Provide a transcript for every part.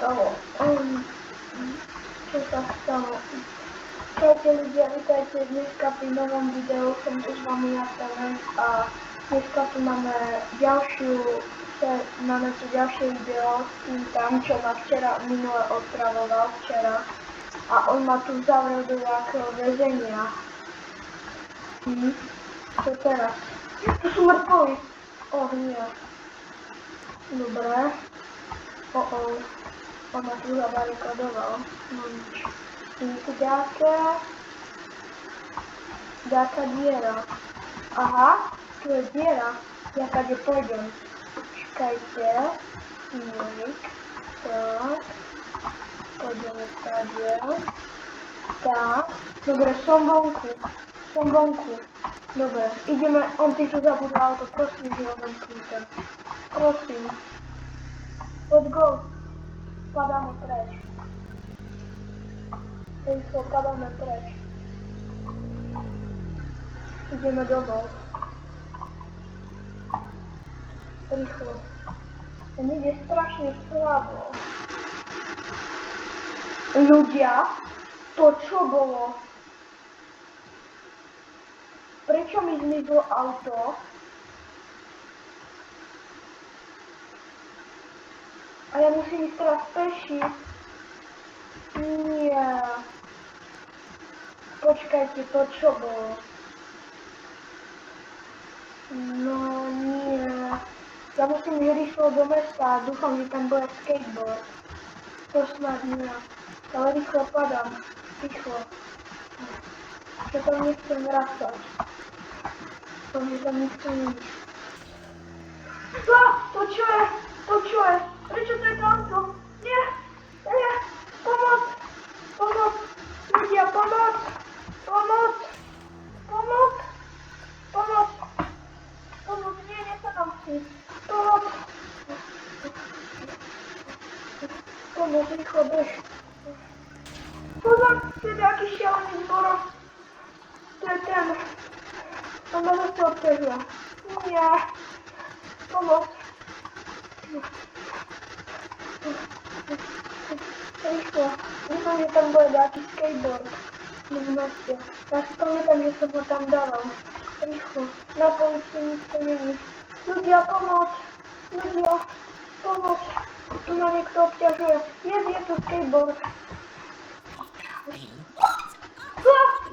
stało? Co się stało? Słuchajcie ludzie, witajcie w nieskapinowym wideo, są tu z wami ja Tomek, a niestety mamy Białsiu wideo i tam, co ma wczoraj minule odprawował wczoraj, a on ma tu zabrał do jakiego więzienia. I co teraz? To są markowi! O nie. Dobre. Ona tu zabarykadował. No nic. I tu jaka diera. Aha, tu jest diera. Jaka nie poziom. Czekajcie. Mnik. Tak. Poziom wstawię. Tak. Dobra, są wąku. Dobra, idziemy. On ty tu zabudował, to prosím zieloną kulkę. Prosím. Let's go. Padamy precz. Tylko padamy precz. Idziemy do domu. Rychło. Ten idzie strasznie słabo. Ludzie, to co było? Prečo mi zmizlo auto? A ja muszę iść teraz pesić. Nie. Poczekajcie, to co było? No nie. Ja muszę iść do miasta, dúfam, że tam był skateboard. To snad nie. Ale rychlo padam. Rychlo. Że tam nie chcę wracać. To mnie tam nie chce iść. A! To czuję! To czuję! Prečo to jest auto? Nie! Nie! Pomoc! Pomoc! Ludzie, pomoc! Pomoc! Pomoc! Pomoc! Pomoc! Nie chcę tam przyjść! Pomoc! Pomoc, rychło, weź! Pomoc! Kiedy jakiś zielony zboro! Ten! Ona została odpewia! Nie! Pomoc! Rychło! Nie pamiętam, tam był jakiś skateboard. Nie w mieście. Ja pamiętam, że sobie tam dawał. Rychło! Na policji nic to nie jest. Ludzie, pomoc! Ludzie, pomoc! Tu na mnie kto obciążuje. Jest to skateboard.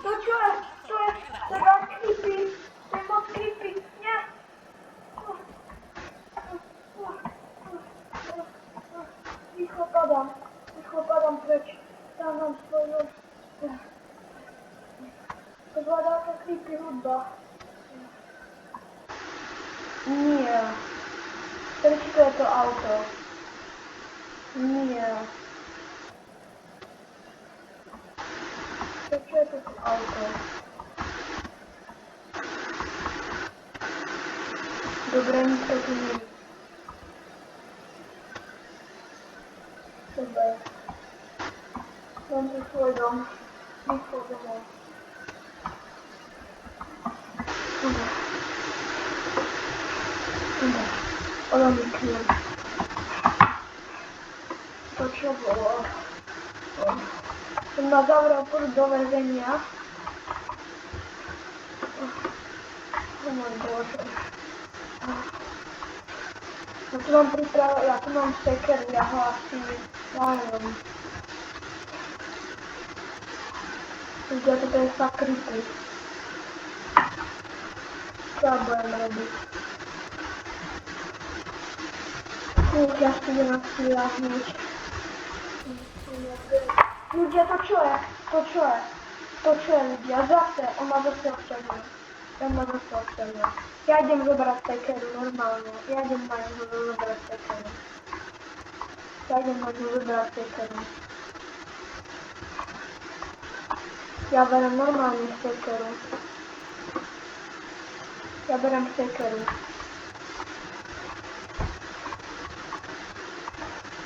To czuję! To jest teraz creepy! To jest moc creepy! Nie! Licho padam precz. Tam mam swoją... To była taka creepy hudba. Nie. Recykluję to auto. Nie. Recykluję to auto. Dobra, nic tu nie jest. Super. Mam tu swój dom. Nie swój dom. Dobra. Ona mi kryje. To co było? On ma zabrał do więzienia. O mój Boże. No tu mam przyprawę, ja tu mam steker, ja właśnie mają. Gdzie tutaj jest tak creepy. Co byłem robić? Ja sobie na chwilę mieć. Ludzie, to czuję ludzie, zawsze, on ma zawsze obciążenie. Ja idę wybrać stekeru normalnie, ja idę wybrać stekeru. Ja biorę normalnie stekeru.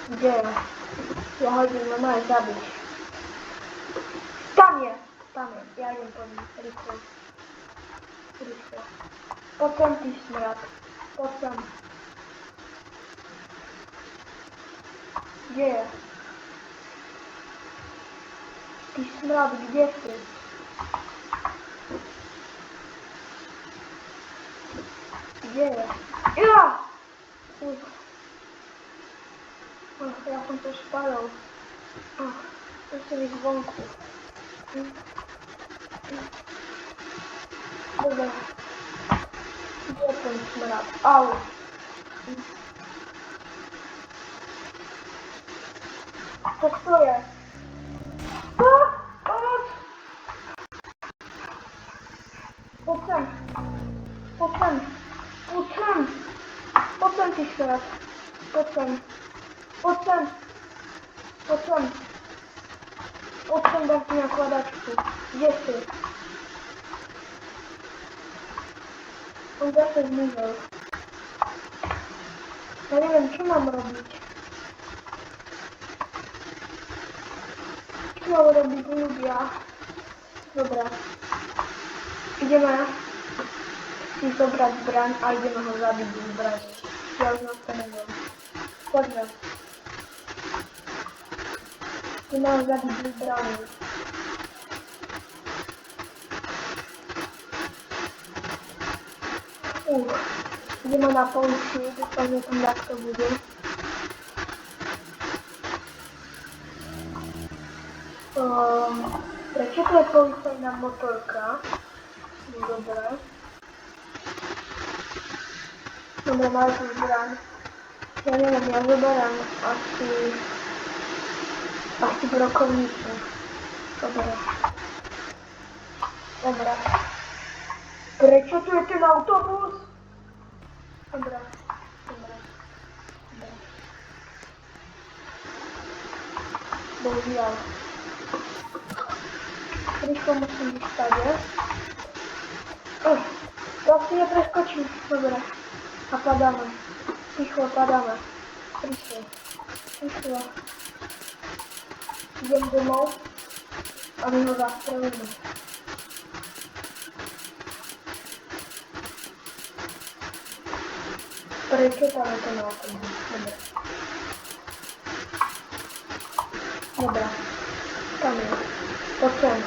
Gdzie? Ja chodzę na małe zabić. Tam jest. Ja idę po nim. Rychło. Potem ty śmiać. Potem. Gdzie jest? Ty smrad, gdzie ty? Gdzie jest? Ja! Ach, ja sam też palał. Ach, to sobie z wąku. Dobra. Gdzie ten smrad? Au! Co jest? Potem ty śmiać. Potem dać mi nakładaczku. Gdzie ty? On zawsze zbliżał. Ja nie wiem, co mam robić. Co mam robić, lubię. Dobra. Idziemy i dobrać broń, a idziemy go zabić z broni. Ja już na nie wiem. Chodźmy. I mam zabić z broni. Idziemy na policję, dokładnie tam jak to będzie. Gdzie to jest policyjna motorka? Dobra. Dobra, mamy tu zbran. Ja nie wiem, ja wybieram akcji brokownicy. Dobra. Przeczytuję ten autobus. Dobra. Bo ja. Ryszko musi być w stadzie. Teraz nie preskoczył. Dobra. A padamy. Cicho, padamy. Ryszko. Idziemy dymą. A my go zastrzelimy. Przeczytamy ten autobus. Dobra. Tam jest. Potem.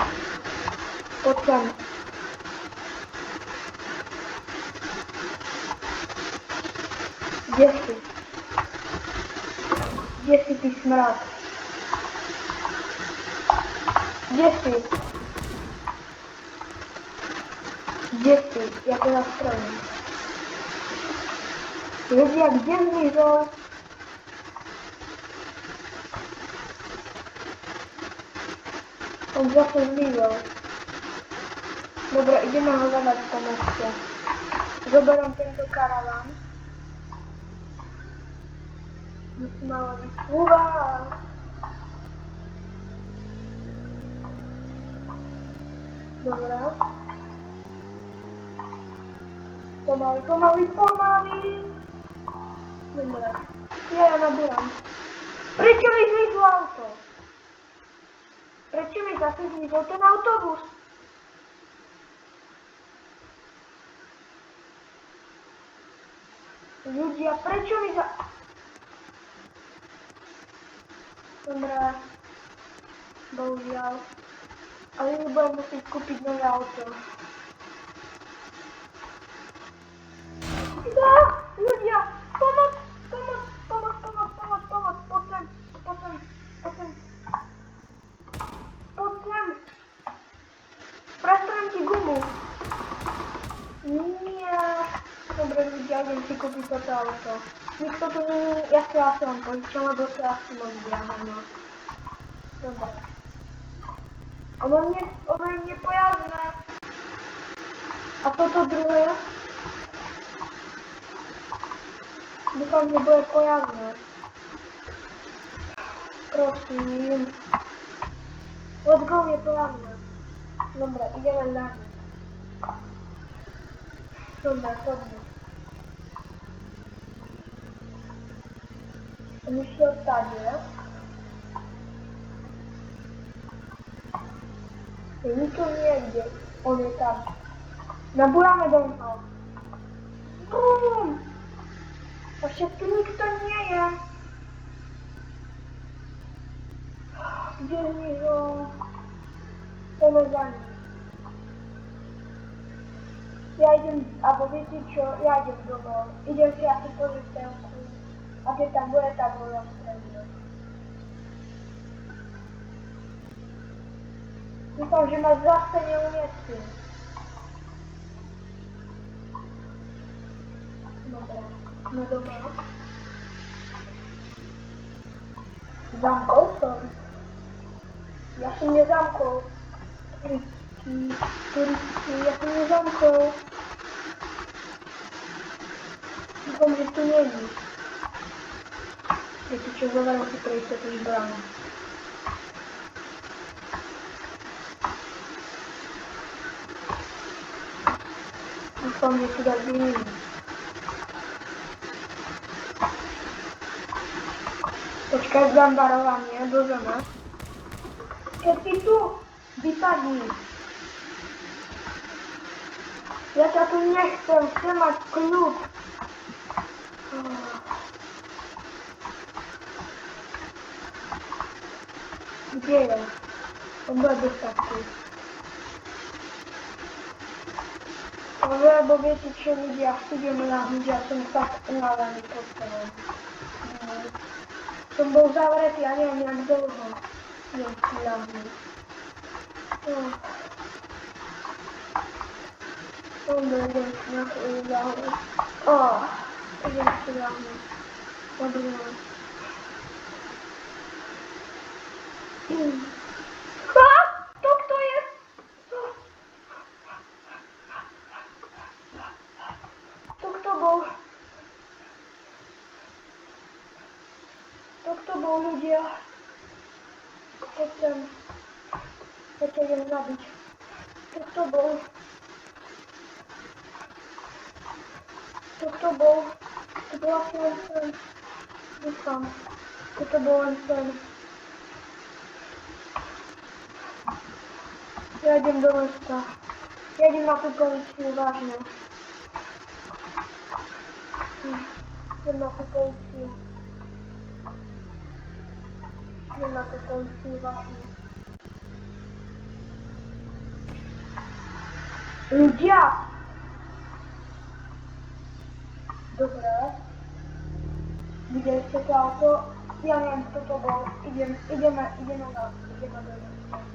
Gdzie ty smrad? Gdzie ty? Ja to na stronie. Ludzie, gdzie zbliżą? On zawsze zbliżał. Dobra, idziemy rozwiązać tą akcję. Zabieram ten do karawan. Mała wysługa. Dobra. Pomali. Dobra. Ja nabieram. Prečo mi zlizło auto? Prečo mi zase zlizł ten autobus? Ludzie, prečo mi za... Dobra. Bohužiaľ. Ale nebudem musieť kúpiť nové auto. Ľudia! Pomoc! Potem! Prestanem ci gumu! Nie! Dobra, ludzie, idem si kúpiť toto auto. Nikto tu nie... Ja si asi mám požičam, lebo si asi mám no. Dobra. Ono je nepojazné. A toto druhé? Dúfam, že bude pojazné. Prosím. Let's go, je pojazné. Dobra, ideme na ňu. Dobra, chodźmy. On już się odstawię. Nikt tu nie jedzie. On jest tam. Nabujamy do niego. Bum! Właśnie tu nikt to nie jest. Gdzie jest niego? my za nim. Ja idę, albo wiecie co, ja idę do domu. Idę się ja tylko występu, a ty tam byłeś, tam byłem wtedy. Myślę, że masz zawsze nie umiecie. Dobra, no dobra. Zamknął sobie. Ja się nie zamknął. Ja się nie zamknął. Tylko że tu nie jest. Wiecie co, zawarł się tutaj jakieś bramy. Tylko mnie tu dać nie. Poczekaj, zambarowanie, możemy. Kiedy tu wypadli. Ja tu nie chcę trzymać klucz. Gdzie jest? Obrady taki. Może, bo wiecie co ludzie, jak idziemy na ludzie, są tak unalani podstawą. To był zawret, ja nie wiem jak długo. Jest dla mnie. On będzie na udały. O! Jest dla mnie. Podobno. To kto jest? To kto był? To kto był, ludzie? Chcę ją zabić. To kto był? To kto był? To była sen. Ufam. To był sen. Jedziemy do miasta. Jedziemy na tę policję, ważne. Jedziemy na tę policję. Jedziemy na tę policję, ważne. Ludzie! Dobra. Widzieliście to auto? Ja nie wiem kto to był. Idziemy do miasta. Idziemy do miasta.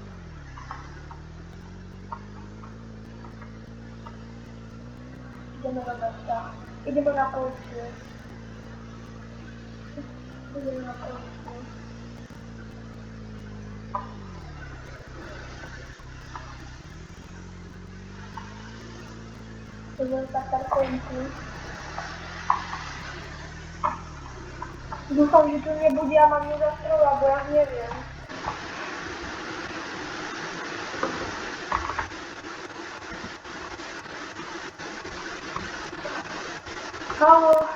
Idziemy na policję. Idziemy na policję. Idziemy na policję. Ufam, że tu nie będzie, a mam nie zastroła, bo ja nie wiem. Halo?